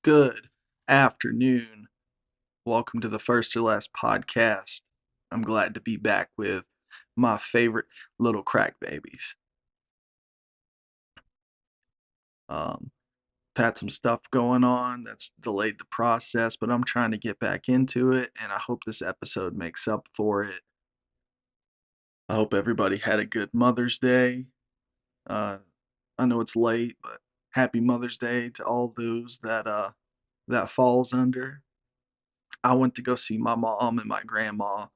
Good afternoon. Welcome to the First or Last podcast. I'm glad to be back with my favorite little crack babies. Um, had some stuff going on that's delayed the process, but I'm trying to get back into it, and I hope this episode makes up for it. I hope everybody had a good Mother's Day. Uh, I know it's late, but happy Mother's Day to all those that falls under. I went to go see my mom and my grandma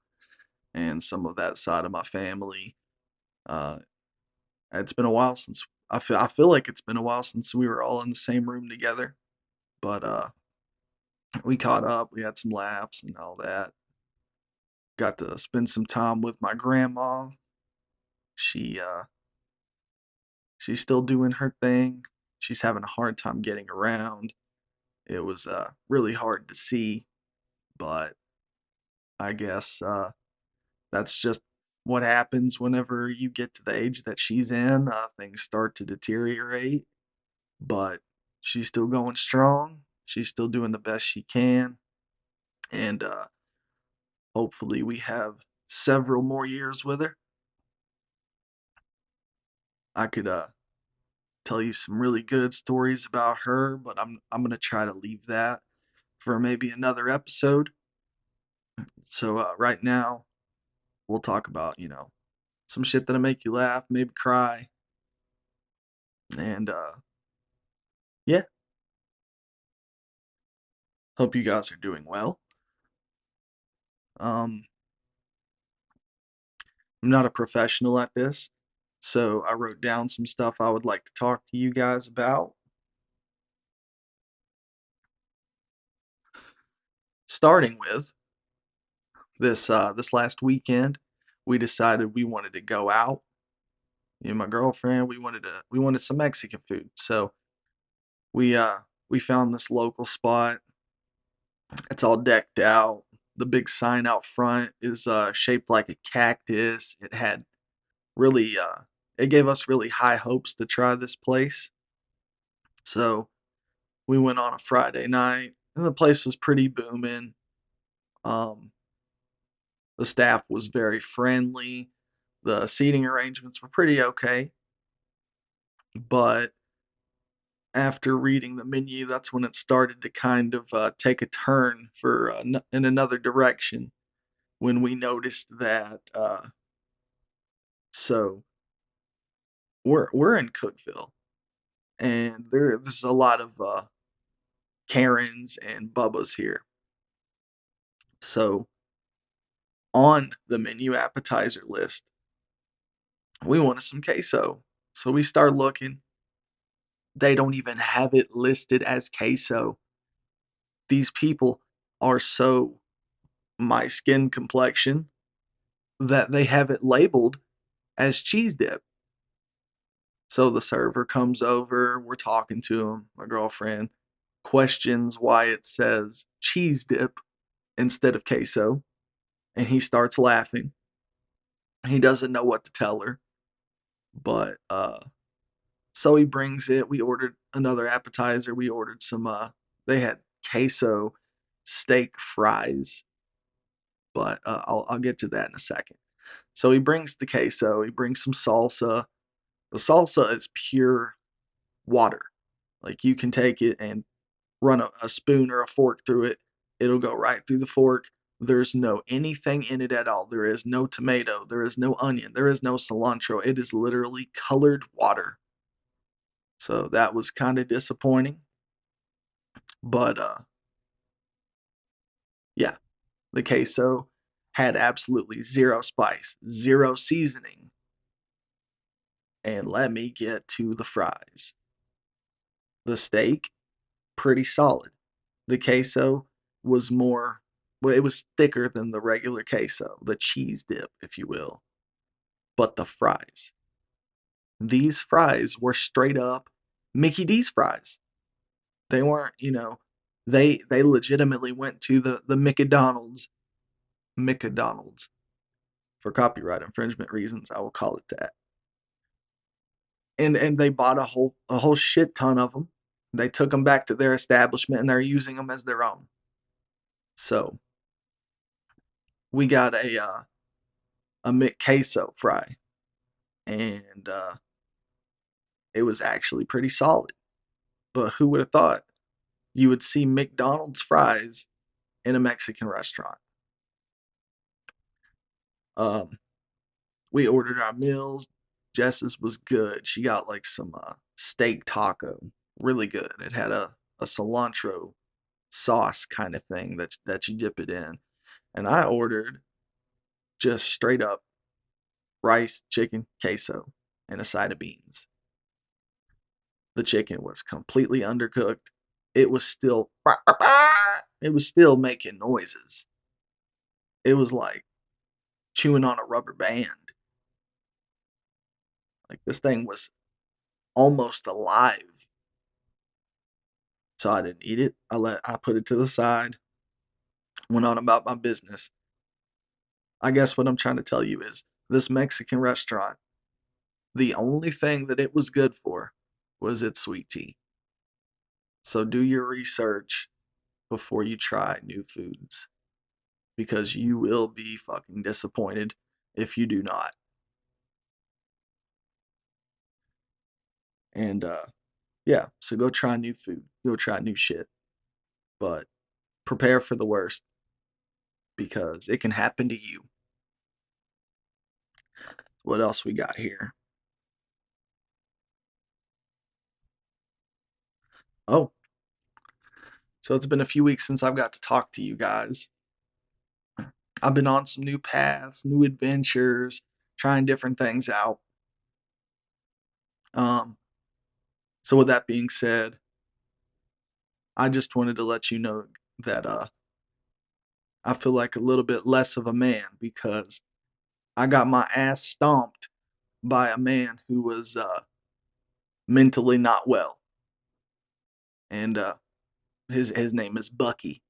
and some of that side of my family. Uh, it's been a while since I feel like it's been a while since we were all in the same room together, but we caught up. We had some laughs and all that. Got to spend some time with my grandma. She she's still doing her thing. She's having a hard time getting around. It was really hard to see, but I guess that's just what happens whenever you get to the age that she's in. Things start to deteriorate, but she's still going strong. She's still doing the best she can, and hopefully we have several more years with her. I could tell you some really good stories about her, but I'm gonna try to leave that for maybe another episode. So right now we'll talk about some shit that'll make you laugh, maybe cry, and yeah. Hope you guys are doing well. Um, I'm not a professional at this, so I wrote down some stuff I would like to talk to you guys about. Starting with this last weekend, we decided we wanted to go out. Me and my girlfriend, we wanted some Mexican food. So we uh we found this local spot. It's all decked out. The big sign out front is shaped like a cactus. It gave us really high hopes to try this place. So we went on a Friday night, and the place was pretty booming. Um, the staff was very friendly. The seating arrangements were pretty okay, but after reading the menu, that's when it started to kind of take a turn in another direction. When we noticed that, so we're in Cookville, and there's a lot of Karens and Bubbas here. So on the menu appetizer list, we wanted some queso. So we start looking. They don't even have it listed as queso. These people are so my skin complexion that they have it labeled as cheese dip. So the server comes over, we're talking to him, my girlfriend questions why it says cheese dip instead of queso, and he starts laughing. He doesn't know what to tell her, but so he brings it. We ordered another appetizer. We ordered some they had queso steak fries, but I'll get to that in a second. So he brings the queso, he brings some salsa. The salsa is pure water. Like you can take it and run a spoon or a fork through it. It'll go right through the fork. There's no anything in it at all. There is no tomato. There is no onion. There is no cilantro. It is literally colored water. So that was kind of disappointing. But yeah, the queso had absolutely zero spice, zero seasoning. And let me get to the fries. The steak, pretty solid. The queso was more, well, it was thicker than the regular queso, the cheese dip, if you will. But the fries, these fries were straight up Mickey D's fries. They weren't, they legitimately went to the McDonald's for copyright infringement reasons. I will call it that. And they bought a whole shit ton of them. They took them back to their establishment and they're using them as their own. So we got a McQueso fry, and it was actually pretty solid. But who would have thought you would see McDonald's fries in a Mexican restaurant? Um, we ordered our meals. Jess's was good. She got like some steak taco, really good. It had a cilantro sauce kind of thing that you dip it in. And I ordered just straight up rice, chicken, queso, and a side of beans. The chicken was completely undercooked. It was still it was still making noises. It was like chewing on a rubber band. Like this thing was almost alive. So I didn't eat it. I put it to the side, went on about my business. I guess what I'm trying to tell you is this Mexican restaurant, the only thing that it was good for was its sweet tea. So do your research before you try new foods because you will be fucking disappointed if you do not. And yeah, so go try new food, go try new shit, but prepare for the worst because it can happen to you. What else we got here? Oh, so it's been a few weeks since I've got to talk to you guys. I've been on some new paths, new adventures, trying different things out. Um, so with that being said, I just wanted to let you know that I feel like a little bit less of a man because I got my ass stomped by a man who was mentally not well, and his name is Bucky,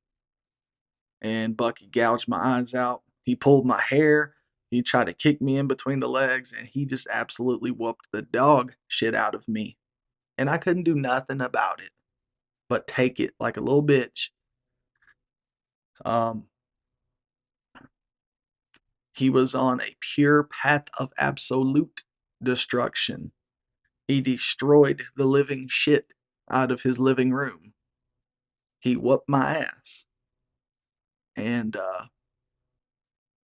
and Bucky gouged my eyes out. He pulled my hair. He tried to kick me in between the legs, and he just absolutely whooped the dog shit out of me. And I couldn't do nothing about it but take it like a little bitch. Um, he was on a pure path of absolute destruction. He destroyed the living shit out of his living room. He whooped my ass. And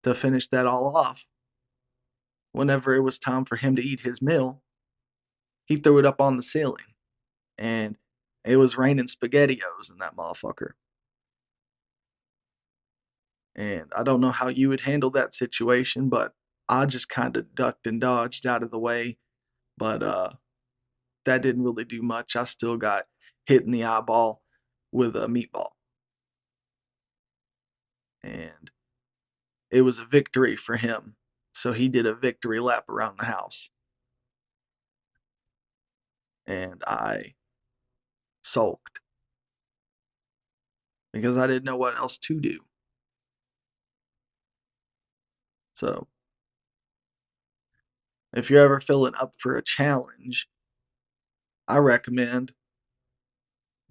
to finish that all off, whenever it was time for him to eat his meal, he threw it up on the ceiling. And it was raining SpaghettiOs in that motherfucker. And I don't know how you would handle that situation, but I just kind of ducked and dodged out of the way. But that didn't really do much. I still got hit in the eyeball with a meatball. And it was a victory for him. So he did a victory lap around the house. And I sulked because I didn't know what else to do. So if you're ever feeling up for a challenge, I recommend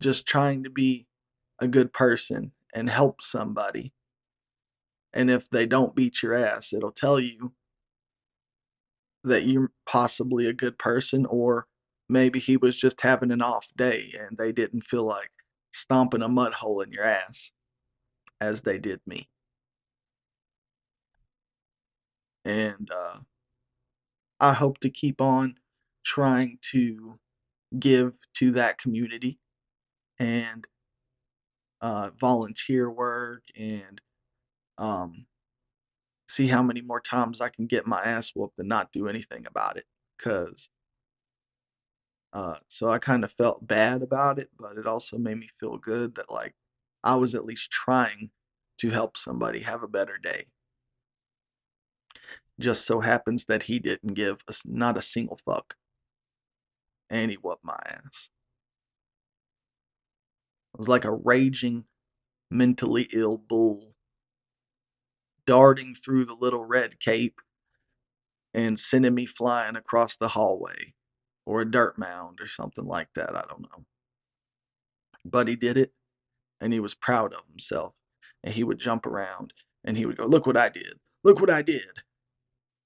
just trying to be a good person and help somebody. And if they don't beat your ass, it'll tell you that you're possibly a good person, or maybe he was just having an off day and they didn't feel like stomping a mud hole in your ass as they did me. And I hope to keep on trying to give to that community and volunteer work and um, see how many more times I can get my ass whooped and not do anything about it. Cause so I kind of felt bad about it, but it also made me feel good that like I was at least trying to help somebody have a better day. Just so happens that he didn't give us not a single fuck, and he whooped my ass. It was like a raging, mentally ill bull darting through the little red cape and sending me flying across the hallway or a dirt mound or something like that. I don't know. but he did it and he was proud of himself. And he would jump around and he would go, "Look what I did! Look what I did!"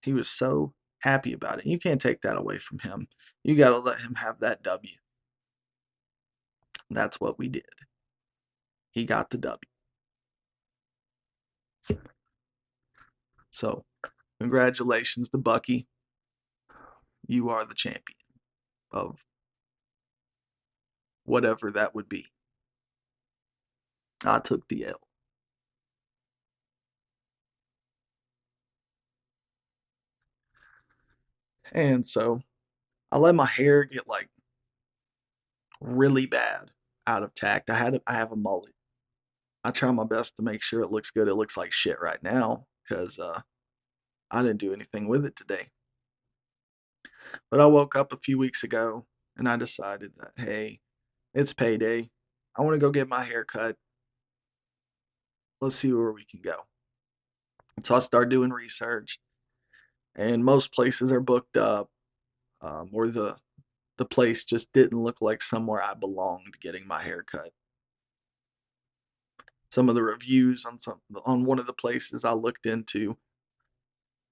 He was so happy about it. You can't take that away from him. You got to let him have that W. That's what we did. He got the W. So, congratulations to Bucky. You are the champion of whatever that would be. I took the L. And so I let my hair get like really bad out of tact. I have a mullet. I try my best to make sure it looks good. It looks like shit right now because I didn't do anything with it today. But I woke up a few weeks ago and I decided that, hey, it's payday. I want to go get my hair cut. Let's see where we can go. So I started doing research, and most places are booked up, or the place just didn't look like somewhere I belonged getting my hair cut. Some of the reviews on one of the places I looked into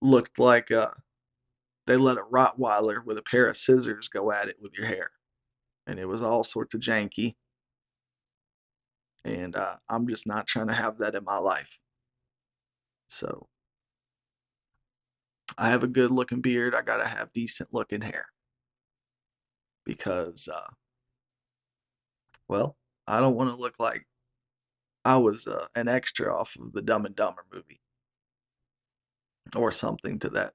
looked like they let a Rottweiler with a pair of scissors go at it with your hair, and it was all sorts of janky. And I'm just not trying to have that in my life. So I have a good looking beard. I gotta have decent looking hair because, well, I don't want to look like I was an extra off of the Dumb and Dumber movie or something to that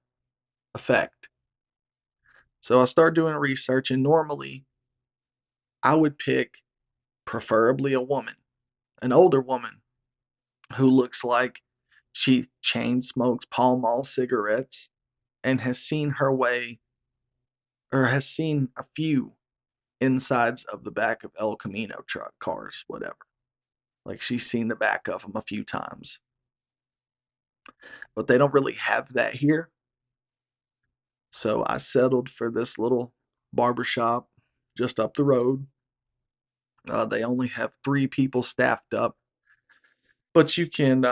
effect. So I started doing research, and normally I would pick preferably a woman, an older woman who looks like she chain smokes Pall Mall cigarettes and has seen her way or has seen a few insides of the back of El Camino truck cars, whatever. Like she's seen the back of them a few times. But they don't really have that here. So I settled for this little barbershop just up the road. They only have 3 people staffed up, but you can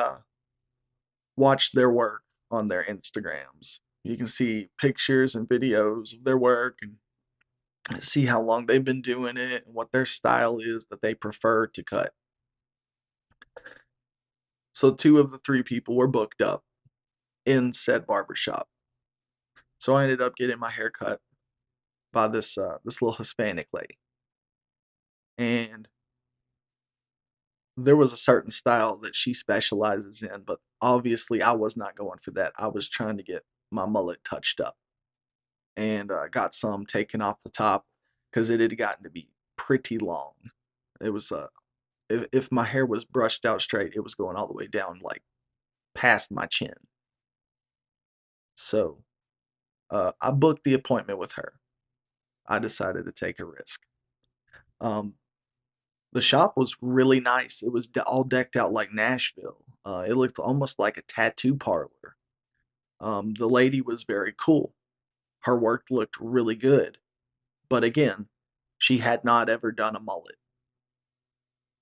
watch their work on their Instagrams. You can see pictures and videos of their work and see how long they've been doing it and what their style is that they prefer to cut. So 2 of the 3 people were booked up in said barbershop. So I ended up getting my hair cut by this little Hispanic lady. And there was a certain style that she specializes in, but obviously I was not going for that. I was trying to get my mullet touched up and got some taken off the top because it had gotten to be pretty long. It was if my hair was brushed out straight, it was going all the way down like past my chin. So I booked the appointment with her. I decided to take a risk. Um, the shop was really nice. It was all decked out like Nashville. It looked almost like a tattoo parlor. The lady was very cool. Her work looked really good. But again, she had not ever done a mullet.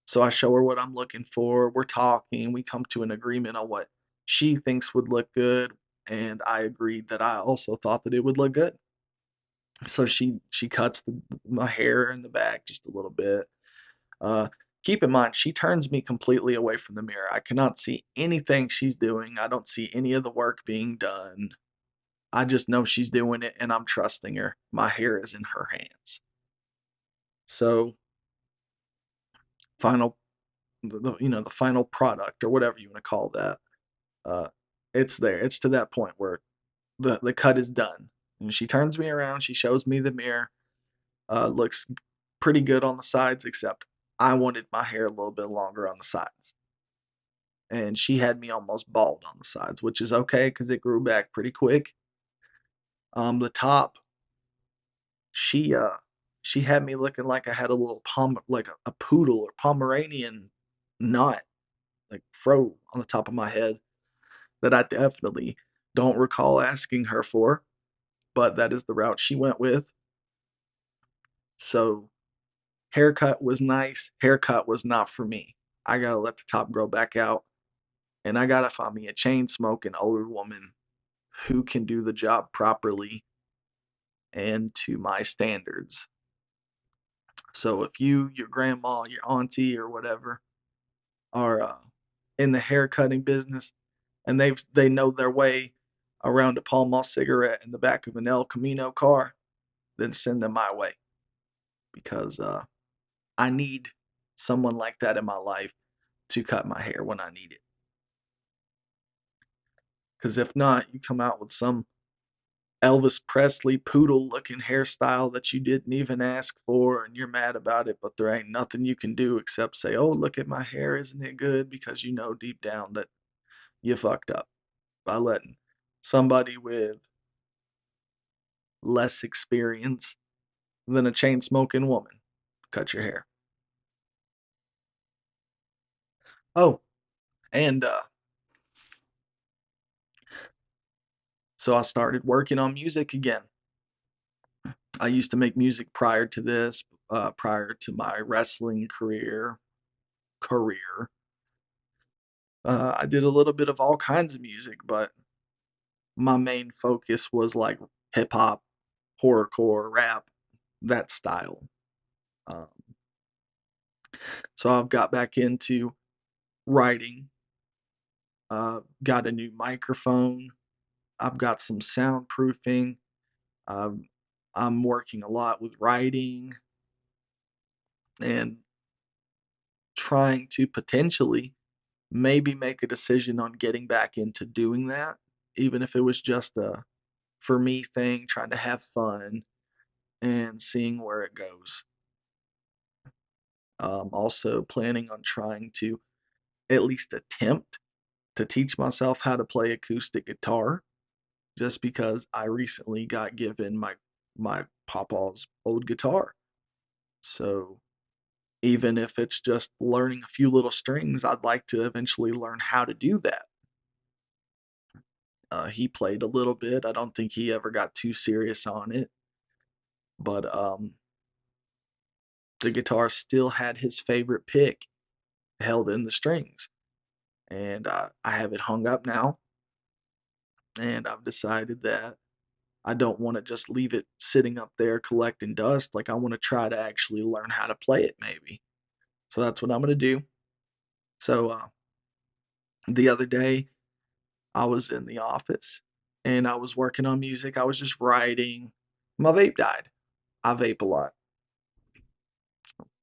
So I show her what I'm looking for. We're talking. We come to an agreement on what she thinks would look good. And I agreed that I also thought that it would look good. So she cuts my hair in the back just a little bit. Uh, Keep in mind, she turns me completely away from the mirror. I cannot see anything she's doing. I don't see any of the work being done. I just know she's doing it and I'm trusting her. My hair is in her hands. So, final, the final product or whatever you want to call that, uh, it's there. It's to that point where the cut is done. And she turns me around. She shows me the mirror. Looks pretty good on the sides, except I wanted my hair a little bit longer on the sides. And she had me almost bald on the sides, which is okay because it grew back pretty quick. The top, she uh, she had me looking like I had a little like a poodle or Pomeranian knot, like fro on the top of my head that I definitely don't recall asking her for, but that is the route she went with. So Haircut was nice. Haircut was not for me. I gotta let the top grow back out, and I gotta find me a chain smoking older woman who can do the job properly and to my standards. So if you, your grandma, your auntie, or whatever are in the hair cutting business and they know their way around a Pall Mall cigarette in the back of an El Camino car, then send them my way because I need someone like that in my life to cut my hair when I need it. Because if not, you come out with some Elvis Presley poodle looking hairstyle that you didn't even ask for and you're mad about it, but there ain't nothing you can do except say, "Oh, look at my hair, isn't it good?" Because you know deep down that you fucked up by letting somebody with less experience than a chain smoking woman cut your hair. Oh, and so I started working on music again. I used to make music prior to this, prior to my wrestling career. I did a little bit of all kinds of music, but my main focus was like hip hop, horrorcore, rap, that style. Um, so I've got back into writing, got a new microphone, I've got some soundproofing, um, I'm working a lot with writing and trying to potentially maybe make a decision on getting back into doing that, even if it was just a for me thing, trying to have fun and seeing where it goes. Also planning on trying to at least attempt to teach myself how to play acoustic guitar, just because I recently got given my papa's old guitar. So even if it's just learning a few little strings, I'd like to eventually learn how to do that. He played a little bit. I don't think he ever got too serious on it, but the guitar still had his favorite pick held in the strings, and I have it hung up now. And I've decided that I don't want to just leave it sitting up there collecting dust. Like I want to try to actually learn how to play it, maybe. So that's what I'm gonna do. So the other day I was in the office and I was working on music. I was just writing. My vape died. I vape a lot.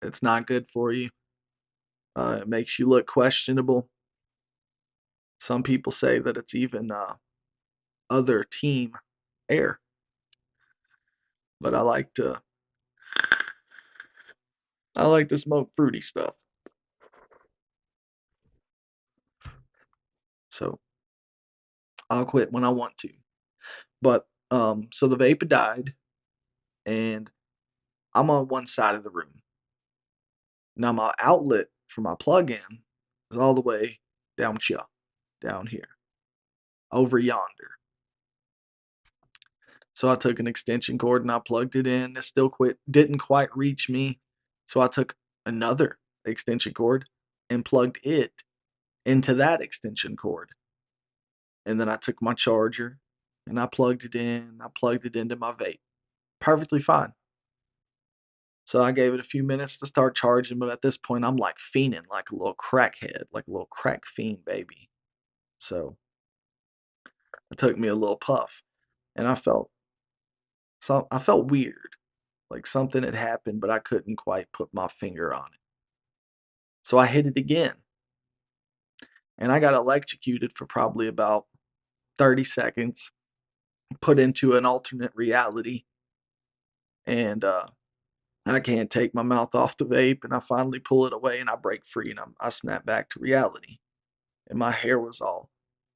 It's not good for you. It makes you look questionable. Some people say that it's even other team air, but I like to smoke fruity stuff. So I'll quit when I want to. But so the vape died, and I'm on one side of the room. Now my outlet for my plug-in is all the way down here, down here, over yonder. So I took an extension cord and I plugged it in. It still didn't quite reach me. So I took another extension cord and plugged it into that extension cord. And then I took my charger and I plugged it in. I plugged it into my vape. Perfectly fine. So I gave it a few minutes to start charging, but at this point I'm like fiending like a little crackhead, like a little crack fiend baby. So it took me a little puff and I felt weird. Like something had happened, but I couldn't quite put my finger on it. So I hit it again and I got electrocuted for probably about 30 seconds, put into an alternate reality, and I can't take my mouth off the vape, and I finally pull it away and I break free and I snap back to reality. And my hair was all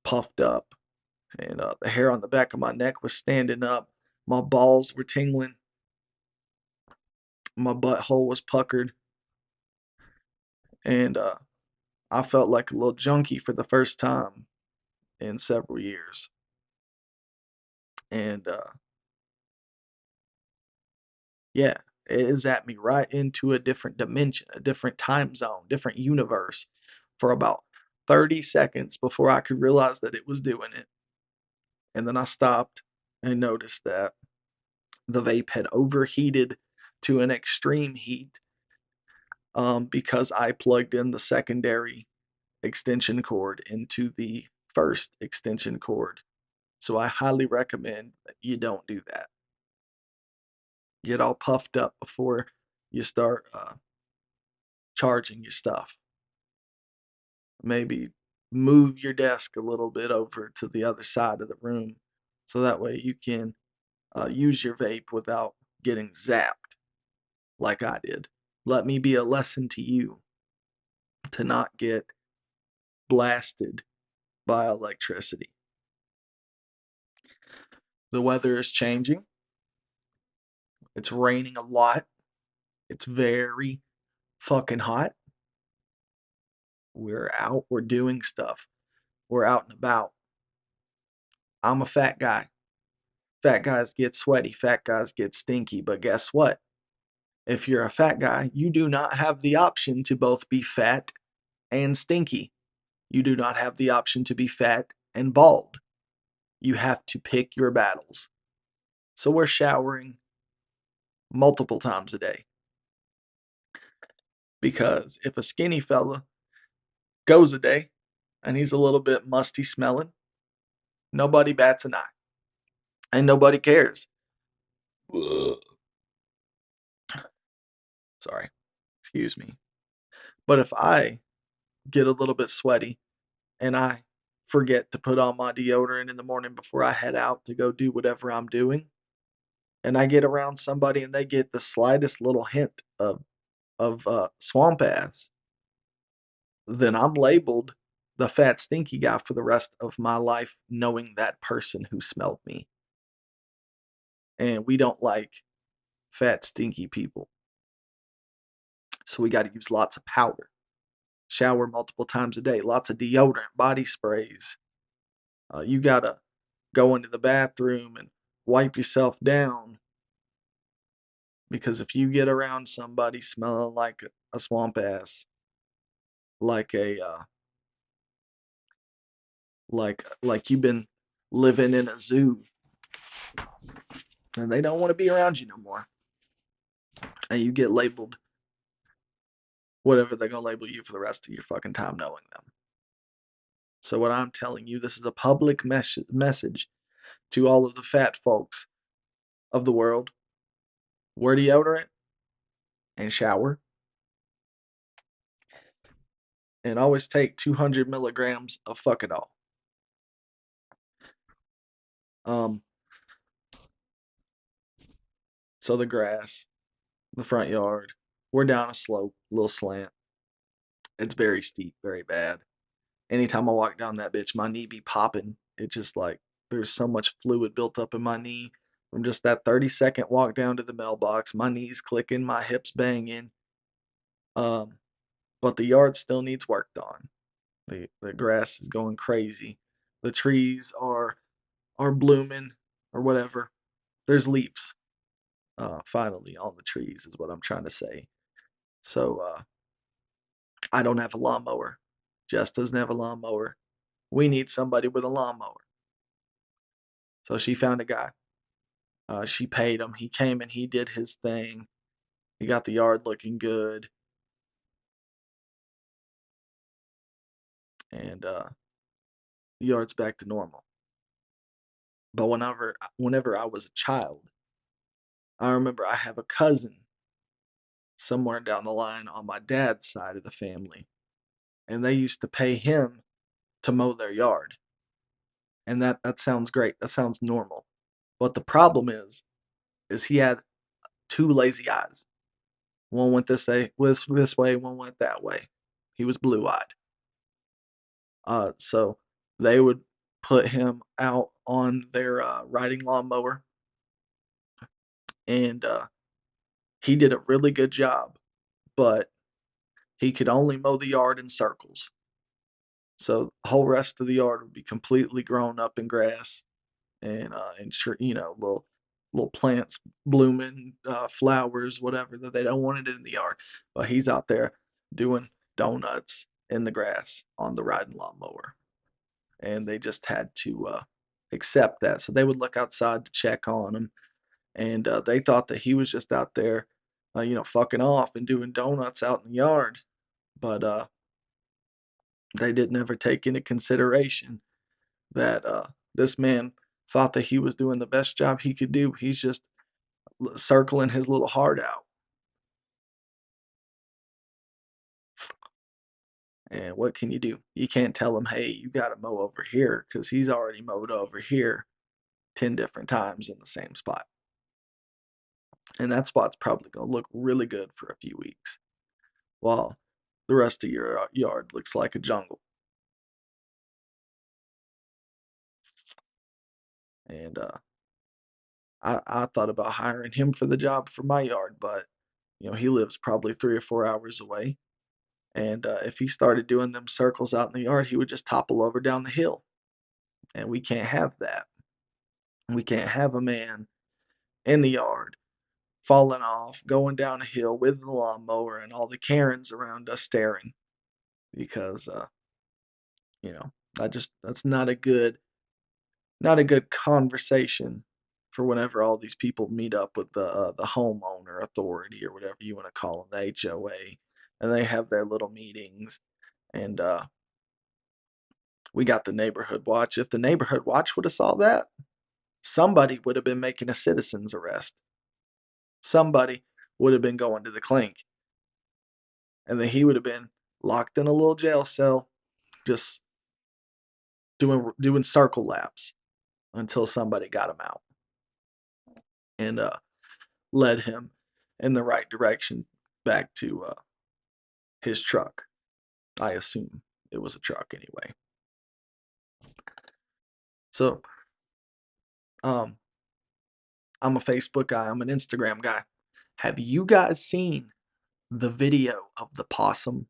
puffed up, and the hair on the back of my neck was standing up. My balls were tingling. My butthole was puckered, and I felt like a little junkie for the first time in several years. And yeah, It zapped me right into a different dimension, a different time zone, different universe for about 30 seconds before I could realize that it was doing it. And then I stopped and noticed that the vape had overheated to an extreme heat, because I plugged in the secondary extension cord into the first extension cord. So I highly recommend that you don't do that. Get all puffed up before you start charging your stuff. Maybe move your desk a little bit over to the other side of the room so that way you can use your vape without getting zapped like I did. Let me be a lesson to you to not get blasted by electricity. The weather is changing. It's raining a lot. It's very fucking hot. We're out, we're doing stuff. We're out and about. I'm a fat guy. Fat guys get sweaty, fat guys get stinky, but guess what? If you're a fat guy, you do not have the option to both be fat and stinky. You do not have the option to be fat and bald. You have to pick your battles. So we're showering multiple times a day. Because if a skinny fella goes a day and he's a little bit musty smelling, nobody bats an eye. And nobody cares. Sorry, excuse me. But if I get a little bit sweaty and I forget to put on my deodorant in the morning before I head out to go do whatever I'm doing, and I get around somebody and they get the slightest little hint of swamp ass, then I'm labeled the fat stinky guy for the rest of my life, knowing that person who smelled me. And we don't like fat stinky people, so we got to use lots of powder, shower multiple times a day, lots of deodorant, body sprays. You gotta go into the bathroom and wipe yourself down, because if you get around somebody smelling like a swamp ass, like a like you've been living in a zoo, and they don't want to be around you no more, and you get labeled whatever they're gonna label you for the rest of your fucking time knowing them. So what I'm telling you, this is a public message to all of the fat folks of the world: wear deodorant and shower, and always take 200 milligrams of fuck it all. Um, so the grass, the front yard, we're down a slope, little slant. It's very steep, very bad. Anytime I walk down that bitch, my knee be popping. It just like there's so much fluid built up in my knee from just that 30-second walk down to the mailbox. My knees clicking, my hips banging. Um, but the yard still needs worked on. The grass is going crazy. The trees are blooming or whatever. There's leaves finally on the trees is what I'm trying to say. So I don't have a lawnmower. Jess doesn't have a lawnmower. We need somebody with a lawnmower. So she found a guy. She paid him. He came and he did his thing. He got the yard looking good, and the yard's back to normal. But whenever I was a child, I remember I have a cousin somewhere down the line on my dad's side of the family, and they used to pay him to mow their yard. And that sounds great. That sounds normal. But the problem is he had two lazy eyes. One went this way, one went that way. He was blue-eyed. So they would put him out on their riding lawnmower, and he did a really good job, but he could only mow the yard in circles. So the whole rest of the yard would be completely grown up in grass and little. little plants blooming, flowers, whatever that they don't want it in the yard. But he's out there doing donuts in the grass on the riding lawnmower, and they just had to accept that. So they would look outside to check on him, and they thought that he was just out there, fucking off and doing donuts out in the yard. But they didn't ever take into consideration that this man thought that he was doing the best job he could do. He's just circling his little heart out. And what can you do? You can't tell him, hey, you got to mow over here, because he's already mowed over here 10 different times in the same spot. And that spot's probably going to look really good for a few weeks, while the rest of your yard looks like a jungle. And I thought about hiring him for the job for my yard, but he lives probably 3 or 4 hours away. And if he started doing them circles out in the yard, he would just topple over down the hill. And we can't have that. We can't have a man in the yard falling off, going down a hill with the lawnmower, and all the Karens around us staring, because you know that's not a good conversation for whenever all these people meet up with the homeowner authority, or whatever you want to call them, the HOA, and they have their little meetings. And we got the neighborhood watch. If the neighborhood watch would have saw that, somebody would have been making a citizen's arrest. Somebody would have been going to the clink, and then he would have been locked in a little jail cell, just doing circle laps until somebody got him out and led him in the right direction back to his truck. I assume it was a truck anyway. So, I'm a Facebook guy. I'm an Instagram guy. Have you guys seen the video of the possum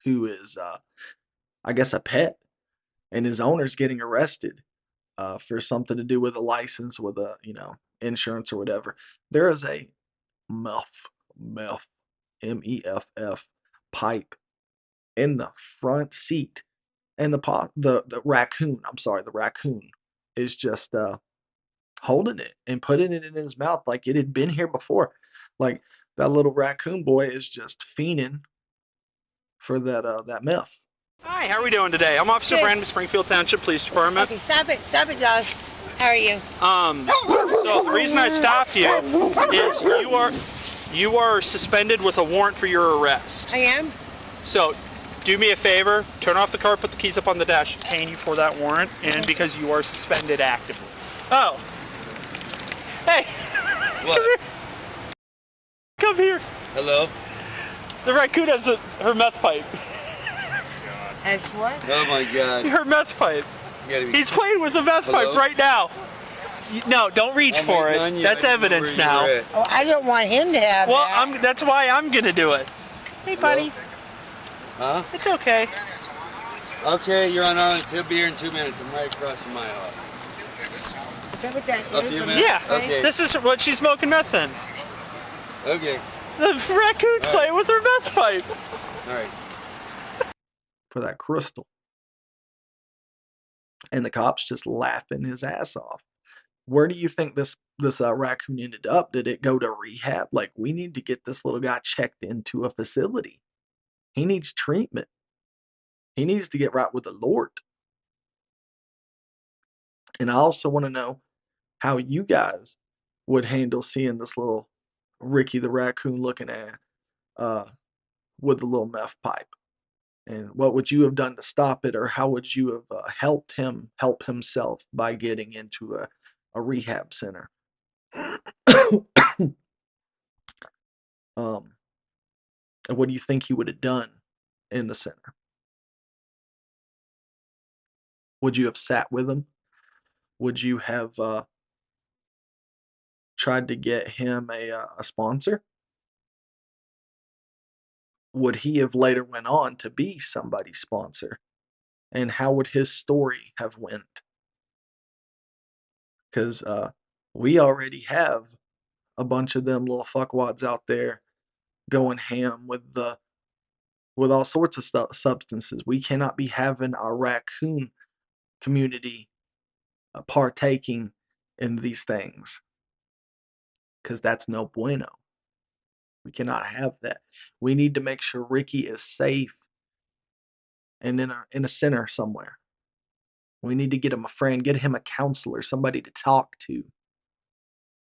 who is, I guess, a pet, and his owner's getting arrested for something to do with a license, with a insurance or whatever? There is a muff, meth, MEFF pipe in the front seat, and the raccoon. I'm sorry, the raccoon is just holding it and putting it in his mouth like it had been here before. Like that little raccoon boy is just fiending for that meth. Hi, how are we doing today? I'm Officer Brandon, Springfield Township Police Department. Okay, stop it, Josh. How are you? So the reason I stopped you is you are suspended with a warrant for your arrest. I am? So do me a favor, turn off the car, put the keys up on the dash, detain you for that warrant, and because you are suspended actively. Oh. Hey. What? Come here. Hello? The raccoon has her meth pipe. As what? Oh my God. Her meth pipe. He's playing with the meth Hello? pipe right now. No, don't reach for it. That's evidence now. Oh, I don't want him to have that. That's why I'm gonna do it. Hey, buddy. Huh? It's okay. Okay, you're on Arlington. He'll be here in 2 minutes. I'm right across from my house. Is that what that A is? few minutes? Yeah. Okay. This is what she's smoking meth in. Okay. The raccoon's playing with her meth pipe. All right. For that crystal. And the cops just laughing his ass off. Where do you think this raccoon ended up? Did it go to rehab? Like, we need to get this little guy checked into a facility. He needs treatment. He needs to get right with the Lord. And I also want to know how you guys would handle seeing this little Ricky the raccoon looking at with the little meth pipe. And what would you have done to stop it, or how would you have helped him help himself by getting into a rehab center? And what do you think he would have done in the center? Would you have sat with him? Would you have tried to get him a sponsor? Would he have later went on to be somebody's sponsor? And how would his story have went? Because We already have a bunch of them little fuckwads out there going ham with all sorts of substances. We cannot be having our raccoon community partaking in these things because that's no bueno. We cannot have that. We need to make sure Ricky is safe and in a center somewhere. We need to get him a friend, get him a counselor, somebody to talk to,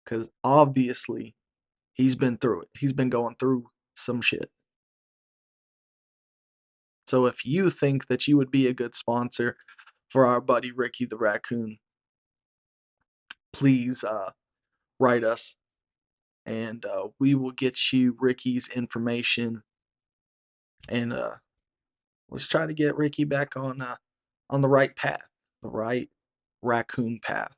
because obviously he's been through it. He's been going through some shit. So if you think that you would be a good sponsor for our buddy Ricky the Raccoon, please write us and we will get you Ricky's information and let's try to get Ricky back on the right path, the right raccoon path.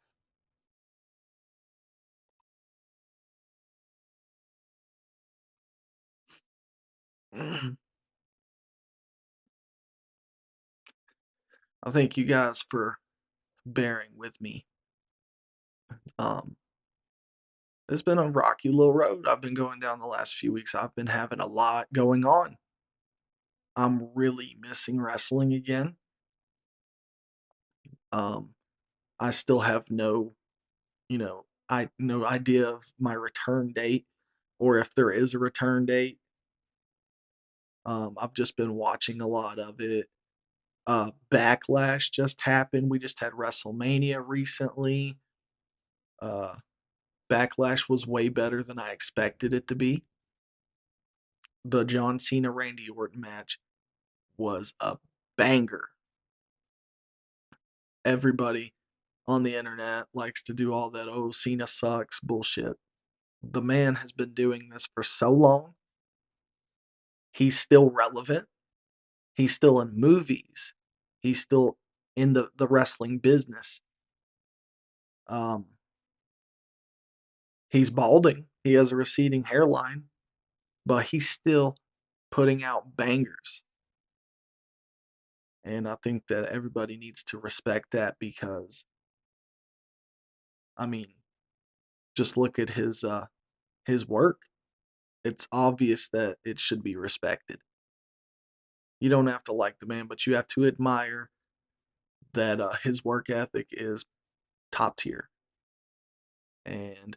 I thank you guys for bearing with me. Um, it's been a rocky little road I've been going down the last few weeks. I've been having a lot going on. I'm really missing wrestling again. Um, I still have no idea of my return date or if there is a return date. I've just been watching a lot of it. Backlash just happened. We just had WrestleMania recently. Uh, Backlash was way better than I expected it to be. The John Cena Randy Orton match was a banger. Everybody on the internet likes to do all that, oh, Cena sucks bullshit. The man has been doing this for so long. He's still relevant. He's still in movies. He's still in the wrestling business. Um, he's balding. He has a receding hairline, but he's still putting out bangers. And I think that everybody needs to respect that because, I mean, just look at his work. It's obvious that it should be respected. You don't have to like the man, but you have to admire that his work ethic is top tier. And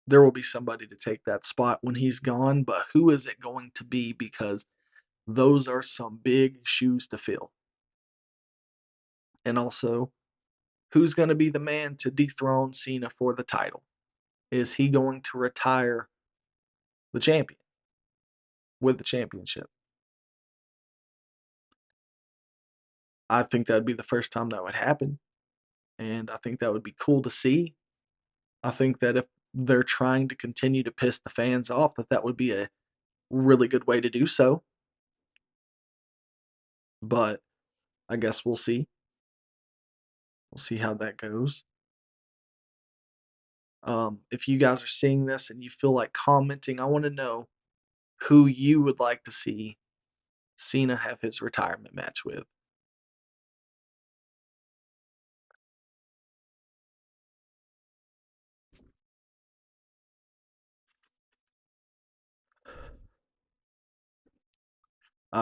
there will be somebody to take that spot when he's gone, but who is it going to be? Because those are some big shoes to fill. And also, who's going to be the man to dethrone Cena for the title? Is he going to retire the champion with the championship? I think that would be the first time that would happen. And I think that would be cool to see. I think that if they're trying to continue to piss the fans off, that would be a really good way to do so. But I guess we'll see. We'll see how that goes. If you guys are seeing this and you feel like commenting, I want to know who you would like to see Cena have his retirement match with.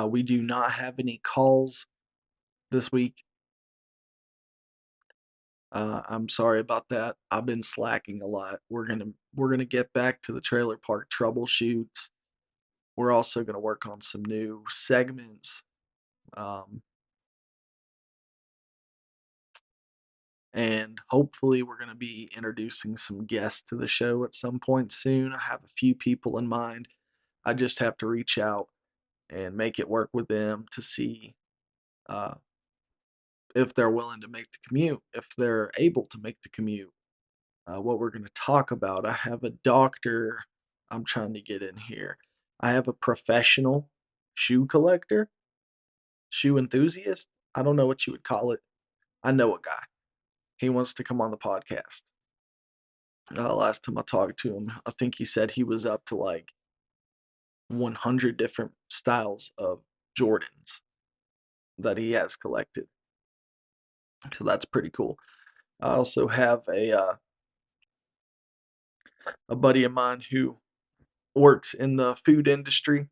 We do not have any calls this week. I'm sorry about that. I've been slacking a lot. We're gonna get back to the trailer park troubleshoots. We're also gonna work on some new segments. Um, and hopefully we're gonna be introducing some guests to the show at some point soon. I have a few people in mind. I just have to reach out and make it work with them to see uh, if they're willing to make the commute, if they're able to make the commute. What we're going to talk about. I have a doctor I'm trying to get in here. I have a professional shoe collector, shoe enthusiast. I don't know what you would call it. I know a guy. He wants to come on the podcast. Last time I talked to him, I think he said he was up to like 100 different styles of Jordans that he has collected. So that's pretty cool. I also have a buddy of mine who works in the food industry,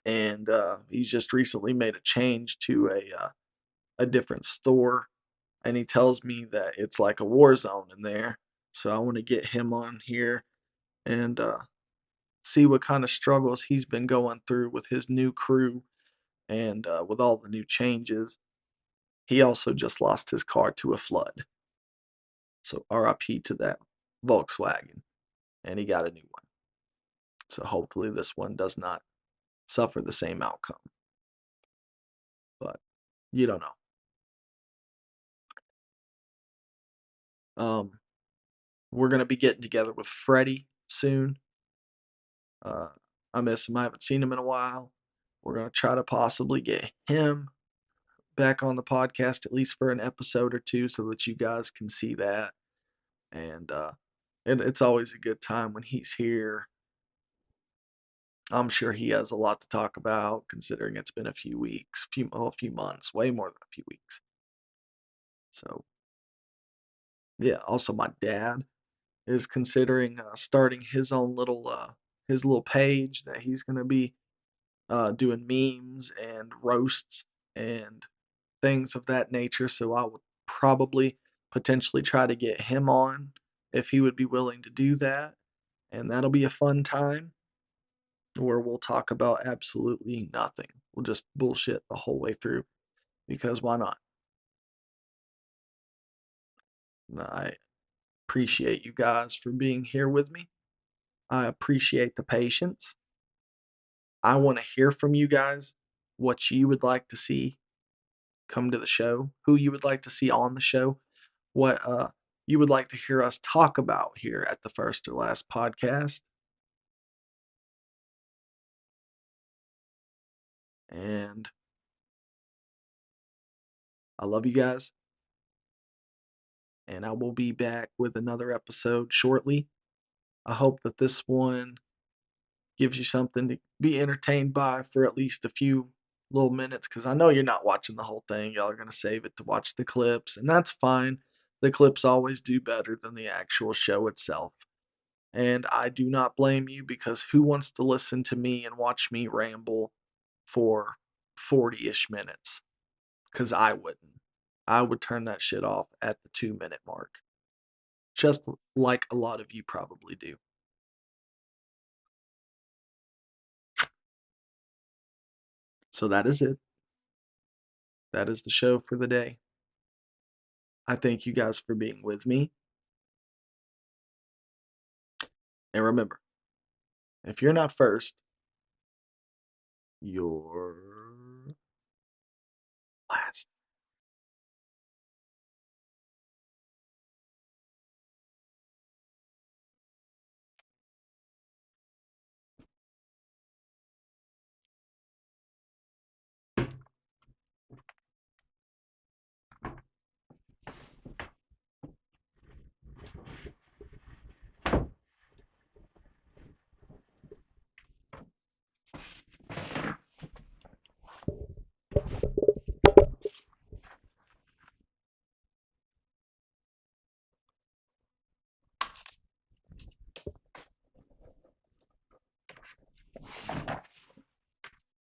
and he's just recently made a change to a different store, and he tells me that it's like a war zone in there. So I want to get him on here and see what kind of struggles he's been going through with his new crew and with all the new changes. He also just lost his car to a flood. So RIP to that Volkswagen. And he got a new one. So hopefully this one does not suffer the same outcome. But you don't know. We're gonna be getting together with Freddie soon. Uh, I miss him. I haven't seen him in a while. We're gonna try to possibly get him back on the podcast at least for an episode or two, so that you guys can see that. And it's always a good time when he's here. I'm sure he has a lot to talk about, considering it's been a few weeks, a few months, way more than a few weeks. So yeah. Also, my dad is considering starting his little page that he's gonna be doing memes and roasts and things of that nature. So I would probably potentially try to get him on if he would be willing to do that. And that'll be a fun time where we'll talk about absolutely nothing. We'll just bullshit the whole way through because why not? I appreciate you guys for being here with me. I appreciate the patience. I want to hear from you guys what you would like to see come to the show, who you would like to see on the show, what you would like to hear us talk about here at the First or Last podcast. And I love you guys. And I will be back with another episode shortly. I hope that this one gives you something to be entertained by for at least a few little minutes, because I know you're not watching the whole thing. Y'all are going to save it to watch the clips, and that's fine. The clips always do better than the actual show itself. And I do not blame you, because who wants to listen to me and watch me ramble for 40-ish minutes? Because I wouldn't. I would turn that shit off at the 2 minute mark, just like a lot of you probably do. So that is it. That is the show for the day. I thank you guys for being with me. And remember, if you're not first, you're